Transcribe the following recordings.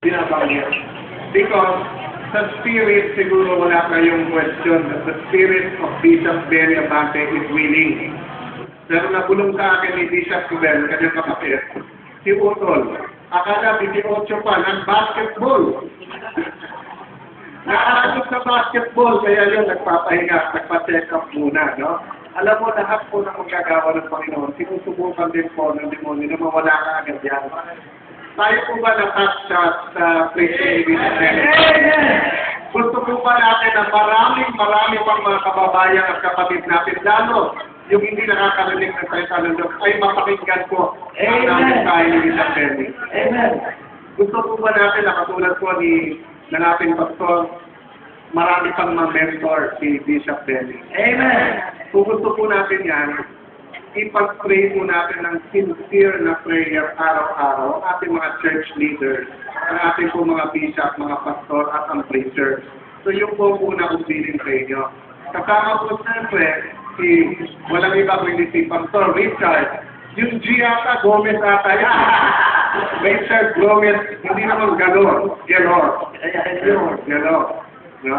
binabanggit. Because sa spirit, siguro wala kayong question that the spirit of Bishop Benny Abante is willing. Pero nabulong sa akin ni Bishop Rubel, kanyang kapatid, si Utol, akala 28 pa, nag-basketball. Nakakasok sa basketball, kaya yun, nagpapahinga, nagpa-check up muna, no? Alam mo, lahat po na magagawa ng Panginoon, sinusubukan din po ng demonyo na mawala ka agad yan. Tayo po ba na-touch sa preaching ni Bishop Benny? Gusto po ba natin na maraming pang mga kababayan at kapatid natin, lalo yung hindi nakakarinig ng salita ng Diyos, ay mapakinggan po ang namin tayo ni Bishop Benny. Amen. Gusto po ba natin na katulad po ng ating pastor, marami pang ma-mentor si Bishop Benny. Amen. Kung gusto po natin yan, ipag-pray po natin ng sincere na prayer araw-araw ating mga church leaders, ang ating po mga bishop, mga pastor at ang preachers. So yung po na usilin sa inyo. Kasama po siyempre, walang iba kundi si Pastor Richard. Yung G ata, Gomez ata yan. Richard Gomez, hindi naman galor. Galor. No?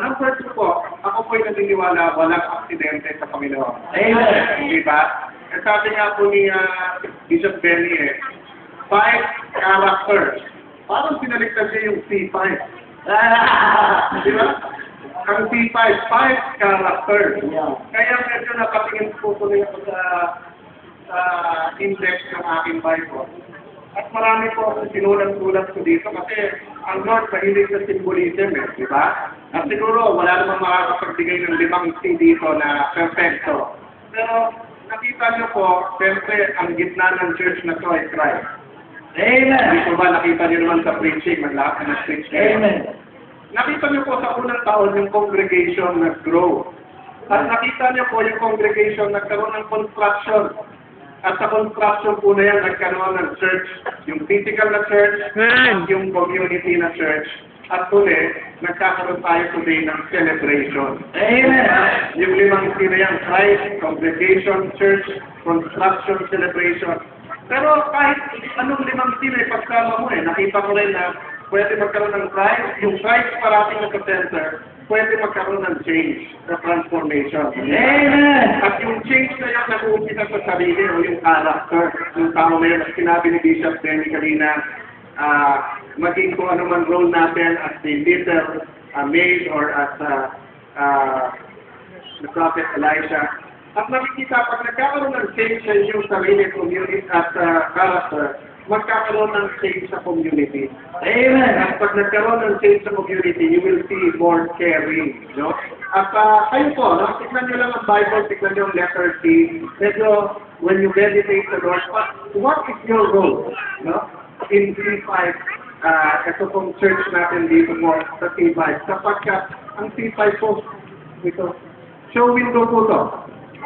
Number 2 po, ako po'y naniniwala walang aksidente sa Panginoon. Amen. Diba? At sabi nga po ni Bishop Benny 5 characters. Parang pinaliktad niya yung C5. Diba? Ang C5, 5 characters. Kaya medyo nakatingin po tuloy ako sa index ng aking Bible. At marami po akong sinulat-sulat ko dito kasi ang Lord mahilig sa symbolism di ba? At siguro wala namang makakapagbigay ng 5 C dito na perfecto. Pero nakita niyo po, siyempre ang gitna ng church na to ay Christ. Amen. Hindi po ba nakita niyo naman sa preaching, maglakas na preach niyo? Amen. Nakita niyo po sa unang taon yung congregation nag-grow. At nakita niyo po yung congregation nagkaroon ng construction. At sa construction po na yan, nagkaroon ng church. Yung physical na church, at yung community na church. At tuloy, nagkakaroon tayo today ng celebration. Amen. Yung 5 C na yan, Christ, congregation, church, construction, celebration. Pero kahit anong 5 C na ipagkama mo nakita ko rin na pwede magkaroon ng Christ, yung Christ parating na sa center, pwede magkaroon ng change, na transformation. Amen. At yung change na yung nag-uumpisa sa sarili o yung character, yung tao na yun, sinabi ni Bishop Benny kanina, maging kung ano man role natin as the leader, maid, or as the prophet Elisha. At nakikita, pag nagkakaroon ng change sa inyong sarili, community, at character, magkakaroon ng change sa community. Amen. At pag nagkaroon ng change sa community, you will see more caring. No? At kayo po, tignan nyo lang ang Bible, tignan nyo ang letter C. Medyo, when you meditate the Lord, what is your role? No? In C5, ito pong church natin dito po sa C5. Sapagkat ang C5 po, ito, show window po to.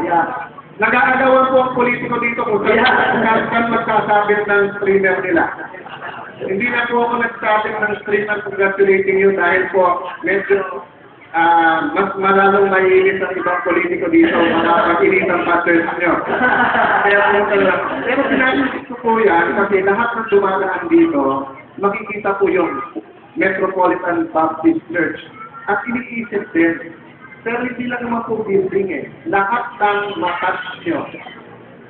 Yeah. Nag-aagawan po ang politiko dito kung saan magsasabit ng streamer nila. Hindi na po ako nagsabit ng streamer congratulating you dahil po medyo mas malalong mainit ang ibang politiko dito, mga pag-init ang pastors nyo. Kaya po talaga. Pero pinagigit ko po yan kasi lahat ng dumadaan dito, makikita po yung Metropolitan Baptist Church. At iniisip din, pero hindi lang naman po building lahat ng matouch nyo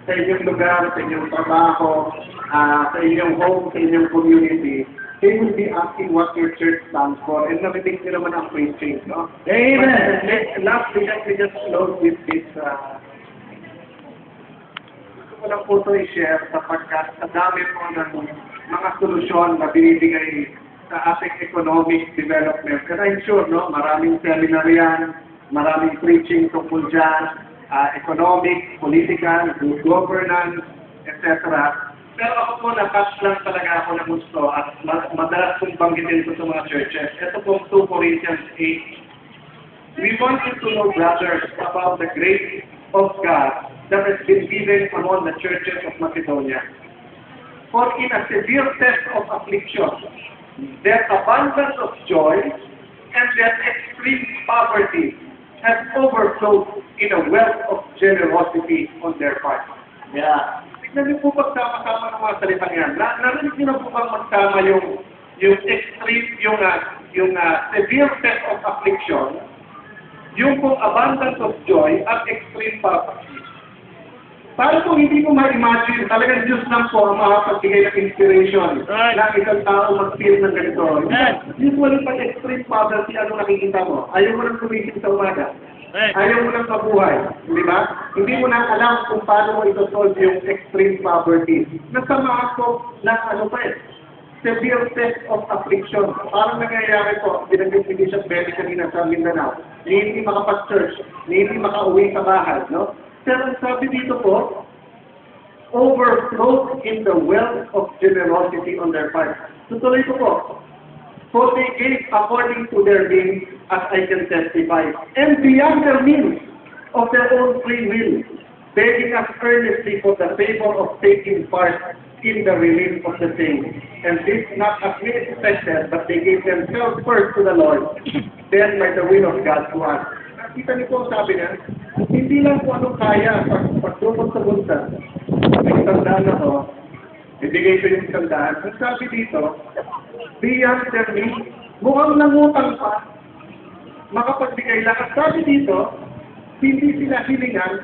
sa inyong lugar, sa inyong trabaho, sa inyong home, sa inyong community, they will be asking what your church stands for. And narinig nyo naman ang preaching, no? Amen. Lastly, let me just close with this. Gusto ko lang po ito i-share sapagkat sa dami po ng mga solusyon na binibigay sa ating economic development. And I'm sure, no, maraming seminar yan, maraming preaching tungkol dyan, economic, political, good governance, etc. Pero ako po, na-touch lang talaga ako ng gusto at madalas kong banggitin ko sa mga churches. Ito po 2 Corinthians 8. We want you to know, brothers, about the grace of God that has been given among the churches of Macedonia. For in a severe test of affliction, their abundance of joy and their extreme poverty has overflowed in a wealth of generosity on their part. Yeah. Tignan niyo po pagsama-sama ng mga salitang yan. Narinig niyo na po bang magsama yung yung extreme, yung severe test of affliction, yung kung abundance of joy at extreme poverty. Para kung hindi mo ma-imagine, talagang Diyos lang po ang makapagbigay ng inspiration na isang tao mag-feel ng ganito. Usually, pag extreme poverty, ano nakikita mo? Ayaw mo nang kumising sa umaga. Ayaw mo nang mabuhay. Di ba? Hindi mo na alam kung paano mo ito-solve yung extreme poverty. Nasama ako na ano pa severe test of affliction. Parang nangyayari po, binanggit ni Bishop Benny kanina sa Mindanao, hindi makapag-church, hindi makauwi sa bahay, no? Pero sabi dito po, overflowed in the wealth of generosity on their part. Tutuloy ko po, for they gave according to their means, as I can testify, and beyond their means of their own free will, begging us earnestly for the favor of taking part in the relief of the saints. And this not as we expected, but they gave themselves first to the Lord, then by the will of God to us. Nakita niyo po, sabi niya, hindi lang po anong kaya pagtungkol sa bunta. May tandaan ako, ibigay ko yung tandaan. Ang sabi dito, beyond their means, mukhang nangutang pa, makapagbigay lang. At sabi dito, hindi sila hilingan,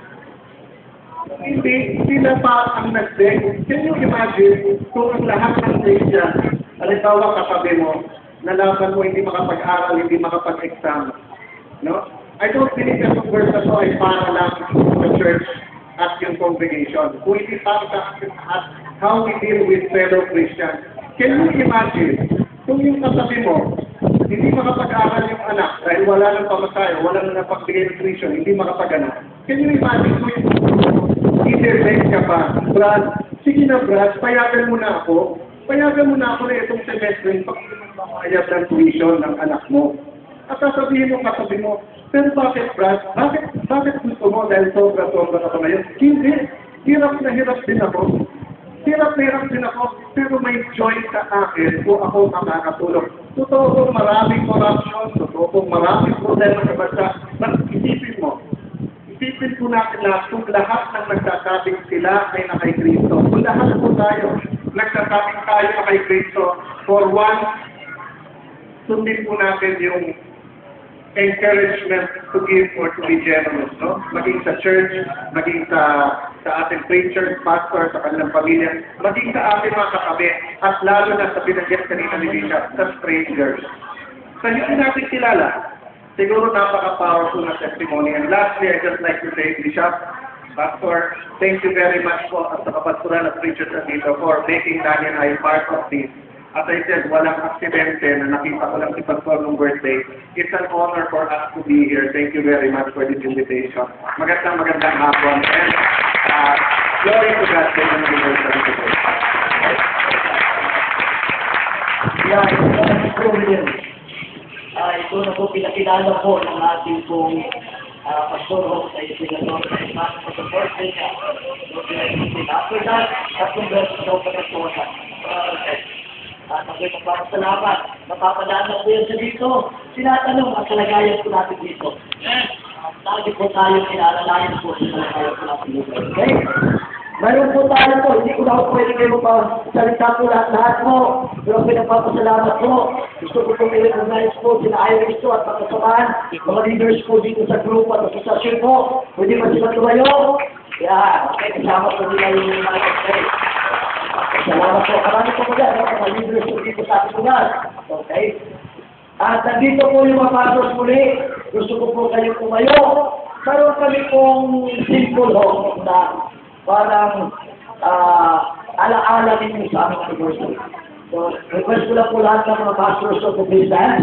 hindi sila pa ang nag-beg. Can you imagine kung ang lahat ng Christian, halimbawa katabi mo, nalaman mo hindi makapag-aral, hindi makapag-exam. No? I don't believe that ang verse na to ay para lang sa church at yung congregation. Kung hindi para sa at how we deal with fellow Christians. Can you imagine kung yung katabi mo, hindi makapag-aral yung anak dahil wala nang pamasayo, wala nang napagbigay ng tuition, hindi makapag-anak. Can you imagine kung yung i-direct ka pa, Brad, sige na Brad, payagan mo na ako na itong semester pag mamayag ng tuition ng anak mo. At sasabihin mo katabi mo, pero bakit Brad? Bakit gusto mo dahil sobra-sobra ka pa ngayon? Hindi. Hirap na hirap din ako. Pero may joy sa akin kung ako makakatulong. Totoo kong maraming corruption, totoo kong maraming problema sa bansa. Isipin po natin lahat kung lahat ng nagsasabing sila ay na kay Kristo. Kung lahat po tayo nagsasabing tayo na kay Kristo, for one, sundin po natin yung encouragement to give or to be generous, no? Maging sa church, maging sa ating preacher, pastor, sa kanilang pamilya, maging sa ating mga katabi, at lalo na sa binanggit kanina ni Bishop, sa strangers. Sa hindi natin kilala, siguro napaka-powerful na testimony. And lastly, I'd just like to say, Bishop, Pastor, thank you very much po at sa kapastoral at preachers na dito for making Danny and I part of this. As I said, walang aksidente na nakita ko lang si Pastor nung birthday. It's an honor for us to be here. Thank you very much for this invitation. Magandang hapon. And glory to God. Ito na po pinakilala po ng ating pong pastor ho sa Senador sa the birthday niya. After that, tatlong beses daw pagkasuwasan. At ako'y magpapasalamat. Napapadaan na po yan sa dito. Sinatanong at kalagayan po natin dito. Lagi po tayo kinalalayan po sa kalagayan po natin dito. Okay? Mayroon po tayo po. Hindi ko na po pwede kayo magpasalita po lahat po. Pero pinagpapasalamat po. Gusto ko pong i-recognize po sina Iris po at pagkasamaan. Mga leaders po dito sa group at asosasyon po. Pwede ba sila tumayo? Yan. Okay, kasama po nila yung mga kapatid. Salamat po. Marami po dyan. Mga leaders po dito sa ating lugar. Okay? At nandito po yung mga pastors muli. Gusto ko po kayo tumayo. Meron kami pong simple ho na parang ala-ala ninyo sa aming anniversary. So, request ko lang po lahat ng mga pastors of the Christian.